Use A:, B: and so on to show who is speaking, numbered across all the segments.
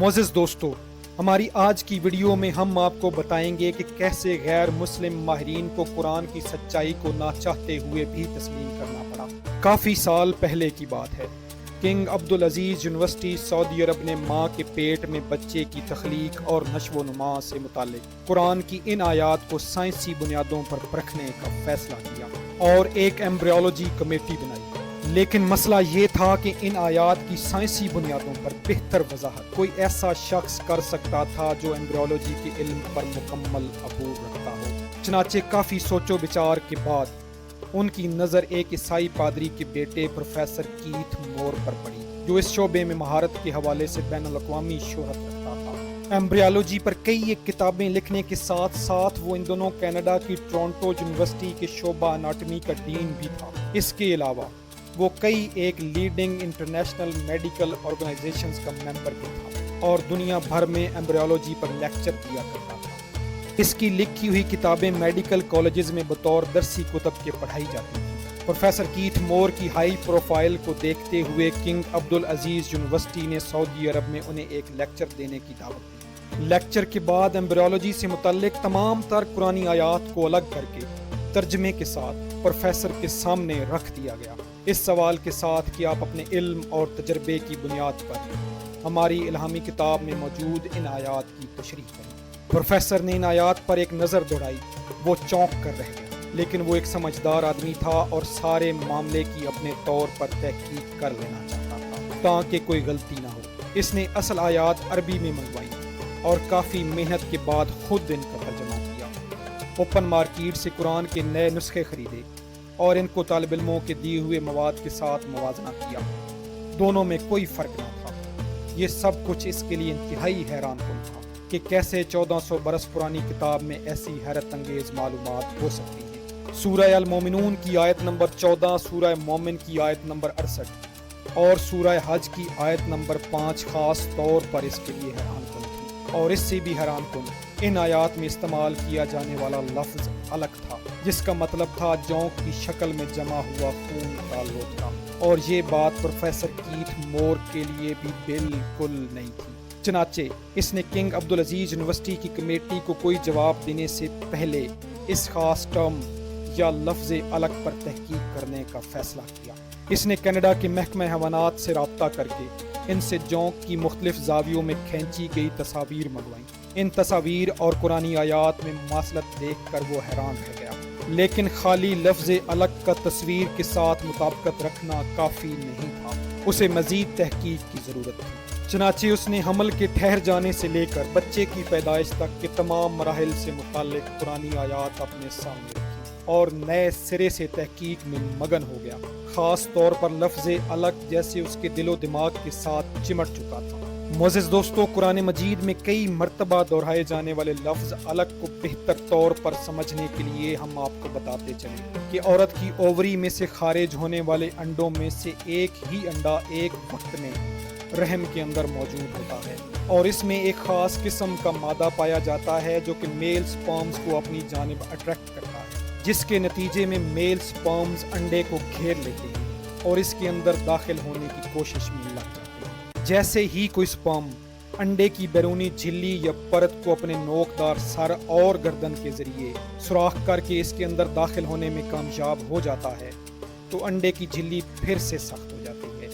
A: معزز دوستو، ہماری آج کی ویڈیو میں ہم آپ کو بتائیں گے کہ کیسے غیر مسلم ماہرین کو قرآن کی سچائی کو نہ چاہتے ہوئے بھی تسلیم کرنا پڑا۔ کافی سال پہلے کی بات ہے۔ کنگ عبدالعزیز یونیورسٹی سعودی عرب نے ماں کے پیٹ میں بچے کی تخلیق اور نشو و نما سے متعلق قرآن کی ان آیات کو سائنسی بنیادوں پر پرکھنے کا فیصلہ کیا اور ایک ایمبریولوجی کمیٹی بنائی۔ لیکن مسئلہ یہ تھا کہ ان آیات کی سائنسی بنیادوں پر بہتر وضاحت کوئی ایسا شخص کر سکتا تھا جو ایمبریولوجی کے علم پر مکمل عبور رکھتا ہو۔ چنانچہ کافی سوچ و بچار کے بعد ان کی نظر ایک عیسائی پادری کے بیٹے پروفیسر کیتھ مور پر پڑی، جو اس شعبے میں مہارت کے حوالے سے بین الاقوامی شہرت رکھتا تھا۔ ایمبریولوجی پر کئی ایک کتابیں لکھنے کے ساتھ ساتھ وہ ان دونوں کینیڈا کی ٹورنٹو یونیورسٹی کے شعبہ اناٹمی کا ڈین بھی تھا۔ اس کے علاوہ وہ کئی ایک لیڈنگ انٹرنیشنل میڈیکل آرگنائزیشنز کا ممبر بھی تھا اور دنیا بھر میں ایمبریولوجی پر لیکچر دیا کرتا تھا۔ اس کی لکھی ہوئی کتابیں میڈیکل کالجز میں بطور درسی کتب کے پڑھائی جاتی تھیں۔ پروفیسر کیتھ مور کی ہائی پروفائل کو دیکھتے ہوئے کنگ عبدالعزیز یونیورسٹی نے سعودی عرب میں انہیں ایک لیکچر دینے کی دعوت دی۔ لیکچر کے بعد ایمبریولوجی سے متعلق تمام تر قرآنی آیات کو الگ کر کے ترجمے کے ساتھ پروفیسر کے سامنے رکھ دیا گیا، اس سوال کے ساتھ کہ آپ اپنے علم اور تجربے کی بنیاد پر ہماری الہامی کتاب میں موجود ان آیات کی تشریح کریں۔ پروفیسر نے ان آیات پر ایک نظر دوڑائی۔ وہ چونک کر رہ گیا، لیکن وہ ایک سمجھدار آدمی تھا اور سارے معاملے کی اپنے طور پر تحقیق کر لینا چاہتا تھا تاکہ کوئی غلطی نہ ہو۔ اس نے اصل آیات عربی میں منگوائی اور کافی محنت کے بعد خود ان کا ترجمہ کیا۔ اوپن مارکیٹ سے قرآن کے نئے نسخے خریدے اور ان کو طالب علموں کے دیے ہوئے مواد کے ساتھ موازنہ کیا۔ دونوں میں کوئی فرق نہ تھا۔ یہ سب کچھ اس کے لیے انتہائی حیران کن تھا کہ کیسے 1400 برس پرانی کتاب میں ایسی حیرت انگیز معلومات ہو سکتی ہیں۔ سورہ المومنون کی آیت نمبر 14، سورہ مومن کی آیت نمبر 68 اور سورہ حج کی آیت نمبر 5 خاص طور پر اس کے لیے حیران کن تھی۔ اور اس سے بھی حیران کن ان آیات میں استعمال کیا جانے والا لفظ الگ تھا، جس کا مطلب تھا جونک کی شکل میں جمع ہوا خون کا لوتھڑا، اور یہ بات پروفیسر کیتھ مور کے لیے بھی بالکل نہیں تھی۔ چنانچہ اس نے کنگ عبدالعزیز یونیورسٹی کی کمیٹی کو کوئی جواب دینے سے پہلے اس خاص ٹرم یا لفظ الگ پر تحقیق کرنے کا فیصلہ کیا۔ اس نے کینیڈا کے محکمہ حیوانات سے رابطہ کر کے ان سے جونک کی مختلف زاویوں میں کھینچی گئی تصاویر منگوائیں۔ ان تصاویر اور قرآنی آیات میں مماثلت دیکھ کر وہ حیران رہ گیا، لیکن خالی لفظ الگ کا تصویر کے ساتھ مطابقت رکھنا کافی نہیں تھا، اسے مزید تحقیق کی ضرورت تھی۔ چنانچہ اس نے حمل کے ٹھہر جانے سے لے کر بچے کی پیدائش تک کے تمام مراحل سے متعلق قرآنی آیات اپنے سامنے رکھی اور نئے سرے سے تحقیق میں مگن ہو گیا، خاص طور پر لفظ الگ جیسے اس کے دل و دماغ کے ساتھ چمٹ چکا تھا۔ معزز دوستو، قرآن مجید میں کئی مرتبہ دہرائے جانے والے لفظ الگ کو بہتر طور پر سمجھنے کے لیے ہم آپ کو بتاتے چلیں کہ عورت کی اووری میں سے خارج ہونے والے انڈوں میں سے ایک ہی انڈا ایک وقت میں رحم کے اندر موجود ہوتا ہے، اور اس میں ایک خاص قسم کا مادہ پایا جاتا ہے جو کہ میل سپرمز کو اپنی جانب اٹریکٹ کرتا ہے، جس کے نتیجے میں میل سپرمز انڈے کو گھیر لیتے ہیں اور اس کے اندر داخل ہونے کی کوشش میں لگ جاتے ہیں۔ جیسے ہی کوئی سپرم انڈے کی بیرونی جھلی یا پرت کو اپنے نوکدار سر اور گردن کے ذریعے سوراخ کر کے اس کے اندر داخل ہونے میں کامیاب ہو جاتا ہے تو انڈے کی جھلی پھر سے سخت ہو جاتی ہے،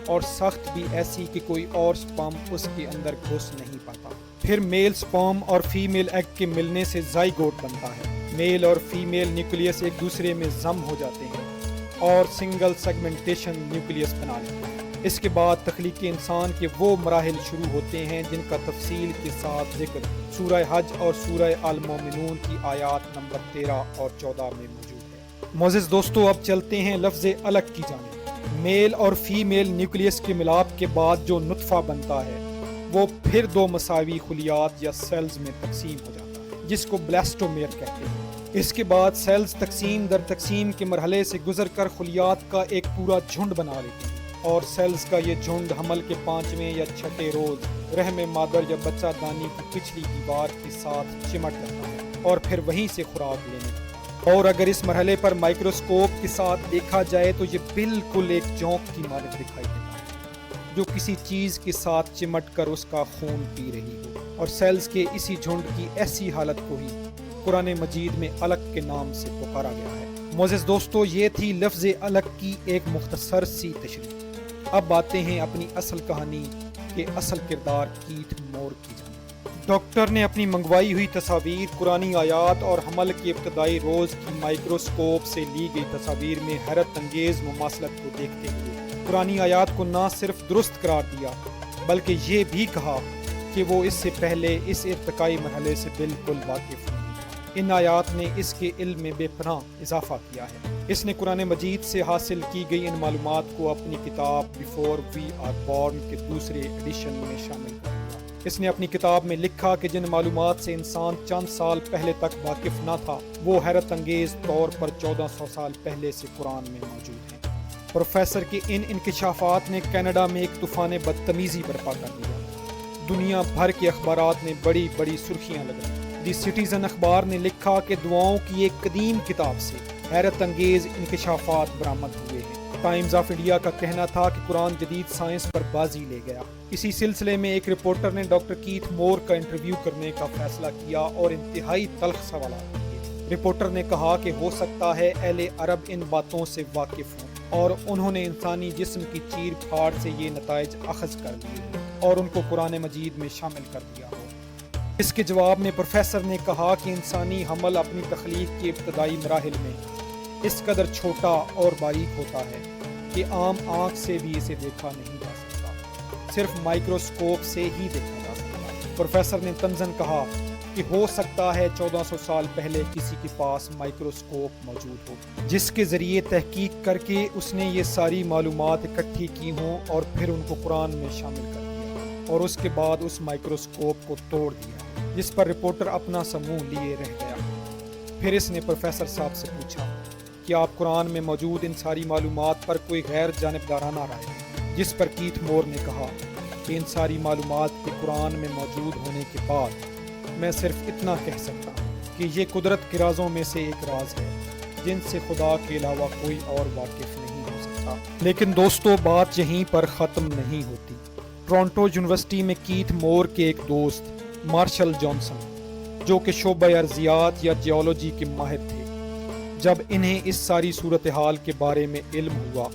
A: اور سخت بھی ایسی کہ کوئی اور سپرم اس کے اندر گھس نہیں پاتا۔ پھر میل سپرم اور فیمیل ایگ کے ملنے سے زائگوٹ بنتا ہے۔ میل اور فیمیل نیوکلیس ایک دوسرے میں ضم ہو جاتے ہیں اور سنگل سیگمنٹیشن نیوکلیس بنا لیتے ہیں۔ اس کے بعد تخلیق انسان کے وہ مراحل شروع ہوتے ہیں جن کا تفصیل کے ساتھ ذکر سورہ حج اور سورہ المومنون کی آیات نمبر 13 اور 14 میں موجود ہے۔ معزز دوستو، اب چلتے ہیں لفظ الگ کی جانب۔ میل اور فیمیل نیوکلیس کے ملاپ کے بعد جو نطفہ بنتا ہے وہ پھر دو مساوی خلیات یا سیلز میں تقسیم ہو جاتا ہے، جس کو بلیسٹومیر کہتے ہیں۔ اس کے بعد سیلز تقسیم در تقسیم کے مرحلے سے گزر کر خلیات کا ایک پورا جھنڈ بنا لیتے ہیں، اور سیلز کا یہ جھنڈ حمل کے 5ویں یا 6 روز رحم مادر یا بچہ دانی کی پچھلی دیوار کے ساتھ چمٹ جاتا ہے اور پھر وہیں سے خوراک لینے لگتا ہے۔ اور اگر اس مرحلے پر مائکروسکوپ کے ساتھ دیکھا جائے تو یہ بالکل ایک جونک کی مانند دکھائی دیتا ہے۔ جو کسی چیز کے ساتھ چمٹ کر اس کا خون پی رہی ہو، اور سیلز کے اسی جھنڈ کی ایسی حالت کو ہی قرآن مجید میں الگ کے نام سے پکارا گیا ہے۔ معزز دوستو، یہ تھی لفظ الگ کی ایک مختصر سی تشریح۔ اب باتیں ہیں اپنی اصل کہانی کے اصل کردار کیتھ مور کی جانب۔ ڈاکٹر نے اپنی منگوائی ہوئی تصاویر، قرآنی آیات اور حمل کے ابتدائی روز کی مائکروسکوپ سے لی گئی تصاویر میں حیرت انگیز مماثلت کو دیکھتے ہوئے قرآنی آیات کو نہ صرف درست قرار دیا بلکہ یہ بھی کہا کہ وہ اس سے پہلے اس ارتقائی مرحلے سے بالکل واقف نہیں۔ ان آیات نے اس کے علم میں بے پناہ اضافہ کیا ہے۔ اس نے قرآن مجید سے حاصل کی گئی ان معلومات کو اپنی کتاب بیفور وی آر بورن کے دوسرے ایڈیشن میں شامل کر دیا۔ اس نے اپنی کتاب میں لکھا کہ جن معلومات سے انسان چند سال پہلے تک واقف نہ تھا وہ حیرت انگیز طور پر 1400 سال پہلے سے قرآن میں موجود ہیں۔ پروفیسر کے ان انکشافات نے کینیڈا میں ایک طوفان بدتمیزی برپا کر دیا۔ دنیا بھر کے اخبارات میں بڑی بڑی سرخیاں لگائیں۔ دی سٹیزن اخبار نے لکھا کہ دعاؤں کی ایک قدیم کتاب سے حیرت انگیز انکشافات برآمد ہوئے ہیں۔ ٹائمز آف انڈیا کا کہنا تھا کہ قرآن جدید سائنس پر بازی لے گیا۔ اسی سلسلے میں ایک رپورٹر نے ڈاکٹر کیتھ مور کا انٹرویو کرنے کا فیصلہ کیا اور انتہائی تلخ سوالات کیے۔ رپورٹر نے کہا کہ ہو سکتا ہے اہل عرب ان باتوں سے واقف ہوں اور انہوں نے انسانی جسم کی چیر پھاڑ سے یہ نتائج اخذ کر لیے ہیں اور ان کو قرآن مجید میں شامل کر دیا ہو۔ اس کے جواب میں پروفیسر نے کہا کہ انسانی حمل اپنی تخلیق کے ابتدائی مراحل میں اس قدر چھوٹا اور باریک ہوتا ہے کہ عام آنکھ سے بھی اسے دیکھا نہیں جا سکتا، صرف مائکروسکوپ سے ہی دیکھا جا سکتا۔ پروفیسر نے تنزن کہا کہ ہو سکتا ہے 1400 سال پہلے کسی کے پاس مائکروسکوپ موجود ہو جس کے ذریعے تحقیق کر کے اس نے یہ ساری معلومات اکٹھی کی ہوں اور پھر ان کو قرآن میں شامل کر دیا اور اس کے بعد اس مائکروسکوپ کو توڑ دیا، جس پر رپورٹر اپنا سا منہ لیے رہ گیا۔ پھر اس نے پروفیسر صاحب سے پوچھا کہ آپ قرآن میں موجود ان ساری معلومات پر کوئی غیر جانبدارانہ رائے ہے؟ جس پر کیتھ مور نے کہا کہ ان ساری معلومات کے قرآن میں موجود ہونے کے بعد میں صرف اتنا کہہ سکتا ہوں کہ یہ قدرت کے رازوں میں سے ایک راز ہے جن سے خدا کے علاوہ کوئی اور واقف نہیں ہو سکتا۔ لیکن دوستو، بات یہیں پر ختم نہیں ہوتی۔ ٹورنٹو یونیورسٹی میں کیتھ مور کے ایک دوست مارشل جانسن، جو کہ شعبہ ارضیات یا جیولوجی کے ماہر تھے، جب انہیں اس ساری صورتحال کے بارے میں علم ہوا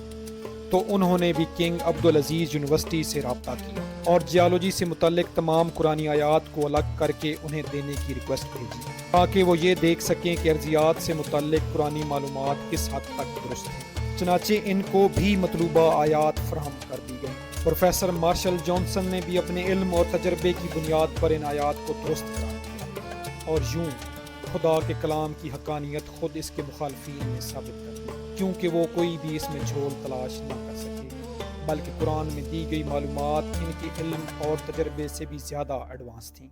A: تو انہوں نے بھی کنگ عبدالعزیز یونیورسٹی سے رابطہ کیا اور جیولوجی سے متعلق تمام قرآنی آیات کو الگ کر کے انہیں دینے کی ریکویسٹ بھیجی تاکہ وہ یہ دیکھ سکیں کہ ارضیات سے متعلق قرآنی معلومات کس حد تک درست ہیں۔ چنانچہ ان کو بھی مطلوبہ آیات فراہم کر دی گئی۔ پروفیسر مارشل جانسن نے بھی اپنے علم اور تجربے کی بنیاد پر ان آیات کو درست قرار دیا اور یوں خدا کے کلام کی حقانیت خود اس کے مخالفین نے ثابت کر دی، کیونکہ وہ کوئی بھی اس میں جھول تلاش نہ کر سکے، بلکہ قرآن میں دی گئی معلومات ان کے علم اور تجربے سے بھی زیادہ ایڈوانس تھیں۔